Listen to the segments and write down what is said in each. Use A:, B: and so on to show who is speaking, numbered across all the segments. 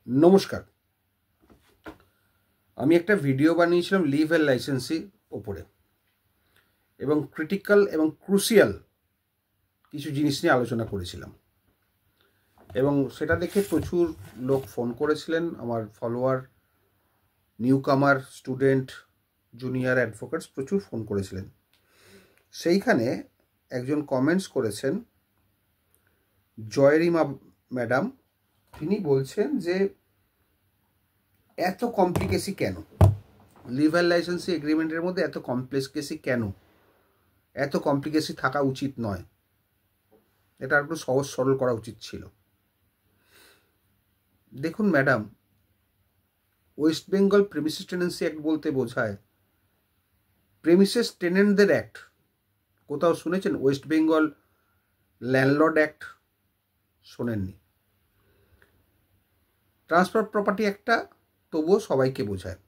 A: নমস্কার। আমি একটা ভিডিও বানিয়েছিলাম লিভ এর লাইসেন্সির ওপরে এবং ক্রিটিক্যাল এবং ক্রুশিয়াল কিছু জিনিস নিয়ে আলোচনা করেছিলাম এবং সেটা দেখে প্রচুর লোক ফোন করেছিলেন। আমার ফলোয়ার, নিউ কামার, স্টুডেন্ট, জুনিয়র অ্যাডভোকেটস প্রচুর ফোন করেছিলেন। সেইখানে একজন কমেন্টস করেছেন, জয়রিমা ম্যাডাম। তিনি বলছেন যে এত কমপ্লিকেসি কেন, লিভার লাইসেন্সি এগ্রিমেন্টের মধ্যে এত কমপ্লেক্সি কেন, এত কমপ্লিকেসি থাকা উচিত নয়, এটা একটু সহজ সরল করা উচিত ছিল। দেখুন madam, West Bengal premises tenancy act বলতে বোঝায় প্রেমিসেস টেনেন্টদের অ্যাক্ট। কোথাও শুনেছেন ওয়েস্ট বেঙ্গল ল্যান্ডলর্ড অ্যাক্ট? শোনেননি। ট্রান্সফার প্রপার্টি অ্যাক্টটা তবুও সবাইকে বোঝায়,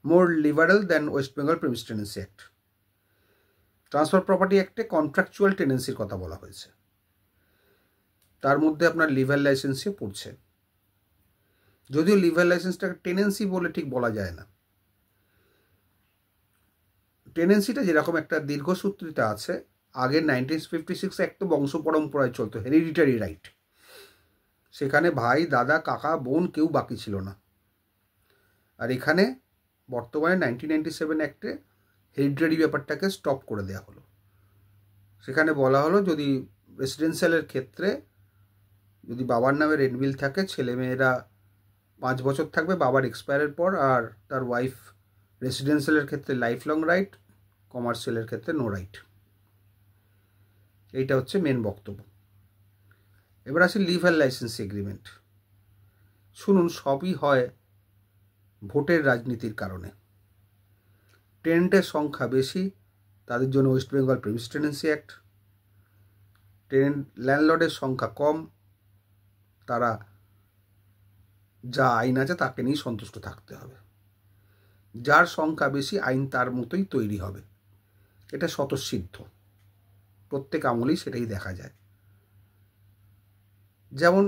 A: more liberal than West Bengal premises tenancy act. Transfer property অ্যাক্টে কন্ট্রাকচুয়াল টেনেন্সির কথা বলা হয়েছে, তার মধ্যে আপনার লিভার লাইসেন্সিও পড়ছে, যদিও লিভার লাইসেন্সটাকে টেনেন্সি বলে ঠিক বলা যায় না। টেনেন্সিটা যেরকম একটা দীর্ঘসূত্রিতা আছে, আগে 1956 অ্যাক্ট তো বংশ পরম্পরায় চলতো, হেরিডিটারি রাইট। সেখানে ভাই, দাদা, কাকা, বোন কেউ বাকি ছিল না। আর এখানে বর্তমানে 1997 অ্যাক্টে হেরিডিটারি ব্যাপারটাকে স্টপ করে দেওয়া হলো। সেখানে বলা হলো, যদি রেসিডেন্সিয়ালের ক্ষেত্রে যদি বাবার নামে রেন্টবিল থাকে, ছেলেমেয়েরা 5 বছর থাকবে বাবার এক্সপায়ারের পর, আর তার ওয়াইফ রেসিডেন্সিয়ালের ক্ষেত্রে লাইফ লং রাইট, কমার্শিয়ালের ক্ষেত্রে নো রাইট। এইটা হচ্ছে মেন বক্তব্য। এবার আসি লিভার লাইসেন্স এগ্রিমেন্ট। শুনুন, সবই হয় ভোটের রাজনীতির কারণে। টেনেন্টের সংখ্যা বেশি, তাদের জন্য West Bengal premise tenancy act. Tenant ল্যান্ডলর্ডের সংখ্যা কম, তারা যা আইন আছে তাকে নিয়ে সন্তুষ্ট থাকতে হবে। যার সংখ্যা বেশি আইন তার মতোই তৈরি হবে, এটা স্বতঃসিদ্ধ, প্রত্যেক আমলেই সেটাই দেখা যায়। যেমন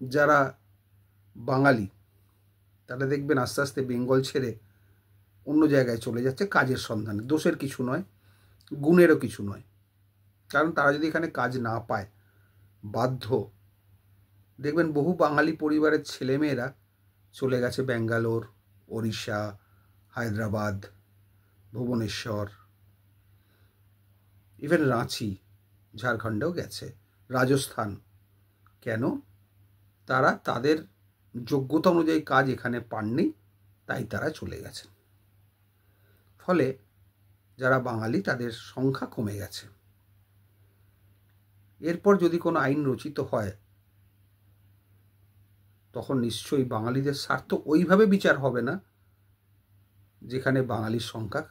A: যারা বাঙালি তারা দেখবেন আস্তে আস্তে বেঙ্গল ছেড়ে অন্য জায়গায় চলে যাচ্ছে কাজের সন্ধানে। দোষের কিছু নয়, গুণেরও কিছু নয়, কারণ তারা যদি এখানে কাজ না পায়, বাধ্য। দেখবেন বহু বাঙালি পরিবারের ছেলেমেয়েরা চলে গেছে ব্যাঙ্গালোর, ওড়িশা, হায়দ্রাবাদ, ভুবনেশ্বর, ইভেন রাঁচি, ঝাড়খণ্ডেও গেছে, রাজস্থান। কেন? তারা তাদের যোগ্যতা অনুযায়ী কাজ এখানে পাননি, তাই তারা চলে গেছেন। ফলে যারা বাঙালি তাদের সংখ্যা কমে গেছে। এরপর যদি কোনো আইন রচিত হয়, তখন নিশ্চয়ই বাঙালিদের স্বার্থ ওইভাবে বিচার হবে না যেখানে বাঙালির সংখ্যা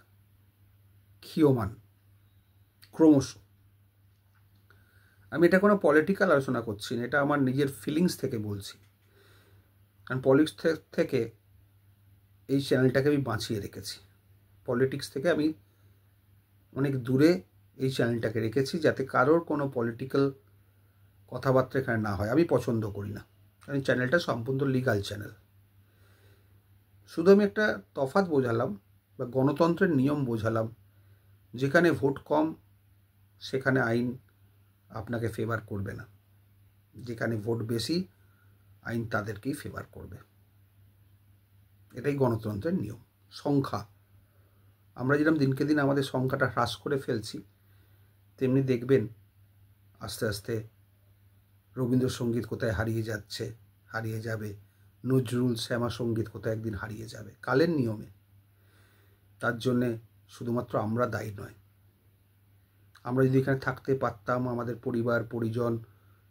A: ক্ষীয়মান ক্রমশ। আমি এটা কোনো পলিটিক্যাল আলোচনা করছি না, এটা আমার নিজের ফিলিংস থেকে বলছি। কারণ পলিটিক্স থেকে এই চ্যানেলটাকে আমি বাঁচিয়ে রেখেছি। পলিটিক্স থেকে আমি অনেক দূরে এই চ্যানেলটাকে রেখেছি, যাতে কারোর কোনো পলিটিক্যাল কথাবার্তা এখানে না হয়। আমি পছন্দ করি না, কারণ চ্যানেলটা সম্পূর্ণ লিগাল চ্যানেল। শুধু আমি একটা তফাৎ বোঝালাম বা গণতন্ত্রের নিয়ম বোঝালাম। যেখানে ভোট কম সেখানে আইন আপনাকে ফেভার করবে না, যেখানে ভোট বেশি আইন তাদেরকেই ফেভার করবে। এটাই গণতন্ত্রের নিয়ম। সংখ্যা, আমরা যেরকম দিনকে দিন আমাদের সংখ্যাটা হ্রাস করে ফেলছি, তেমনি দেখবেন আস্তে আস্তে রবীন্দ্রসঙ্গীত কোথায় হারিয়ে যাচ্ছে, হারিয়ে যাবে। নজরুল, শ্যামা সঙ্গীত কোথায় একদিন হারিয়ে যাবে, কালের নিয়মে। তার জন্যে শুধুমাত্র আমরা দায়ী নয়। আমরা যদি এখানে থাকতে পারতাম, আমাদের পরিবার পরিজন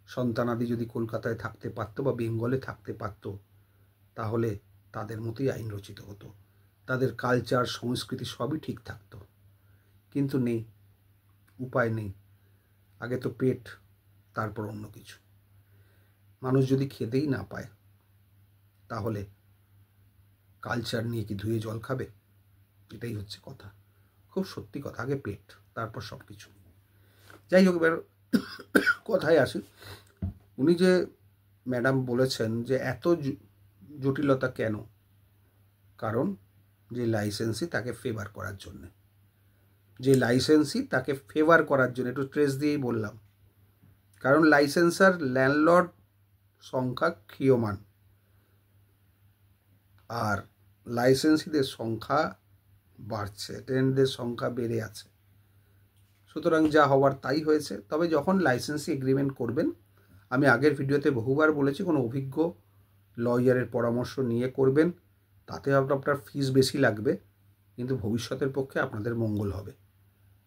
A: সন্তানাদি যদি কলকাতায় থাকতে পারতো বা বেঙ্গলে থাকতে পারতো, তাহলে তাদের মতোই আইন রচিত হতো, তাদের কালচার সংস্কৃতি সবই ঠিক থাকতো। কিন্তু নেই, উপায় নেই। আগে তো পেট, তারপর অন্য কিছু। মানুষ যদি খেতেই না পায়, তাহলে কালচার নিয়ে কি ধুয়ে জল খাবে? এটাই হচ্ছে কথা, খুব সত্যি কথা। আগে পেট, তারপর সব কিছু। যাই হোক, এবার কথায় আসি। উনি যে ম্যাডাম বলেছেন যে এত জটিলতা কেন, কারণ যে লাইসেন্সই তাকে ফেভার করার জন্যে, একটু স্ট্রেস দিয়েই বললাম, কারণ লাইসেন্সার ল্যান্ডলর্ড সংখ্যা ক্ষীয়মান আর লাইসেন্সিদের সংখ্যা বাড়ছে, টেনেন্টদের সংখ্যা বেড়ে আছে। সুতরাং যা হওয়ার তাই হয়েছে। তবে যখন লাইসেন্সি এগ্রিমেন্ট করবেন, আমি আগের ভিডিওতে বহুবার বলেছি, কোনো অভিজ্ঞ লয়ারের পরামর্শ নিয়ে করবেন। তাতে আপনার ফিস বেশি লাগবে, কিন্তু ভবিষ্যতের পক্ষে আপনাদের মঙ্গল হবে।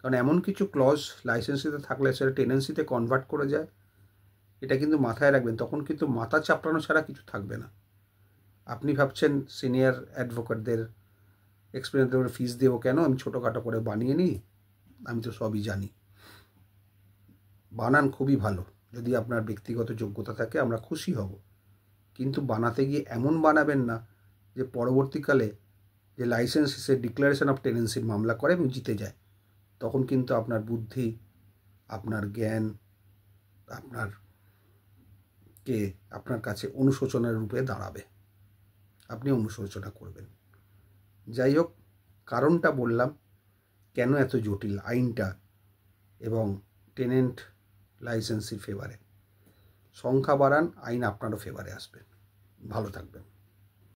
A: কারণ এমন কিছু ক্লজ লাইসেন্সিতে থাকলে সেটা টেনেন্সিতে কনভার্ট করে যায়, এটা কিন্তু মাথায় রাখবেন। তখন কিন্তু মাথা চাপড়ানো ছাড়া কিছু থাকবে না। আপনি ভাবছেন সিনিয়র অ্যাডভোকেটদের এক্সপিরিয়েন্সদের ফিস দেবো কেন, আমি ছোটোখাটো করে বানিয়ে নিই, আমি তো সবই জানি। বানান খুবই ভালো, যদি আপনার ব্যক্তিগত যোগ্যতা থাকে আমরা খুশি হব, কিন্তু বানাতে গিয়ে এমন বানাবেন না যে পরবর্তীকালে যে লাইসেন্স সে ডিক্লারেশন অফ টেনেন্সির মামলা করে এবং জিতে যায়। তখন কিন্তু আপনার বুদ্ধি, আপনার জ্ঞান আপনার কাছে অনুশোচনার রূপে দাঁড়াবে, আপনি অনুশোচনা করবেন। যাই হোক, কারণটা বললাম কেন এত জটিল আইনটা, এবং টেনেন্ট লাইসেন্সির ফেভারে। সংখ্যা বাড়ান, আইন আপনারও ফেভারে আসবে। ভালো থাকবেন।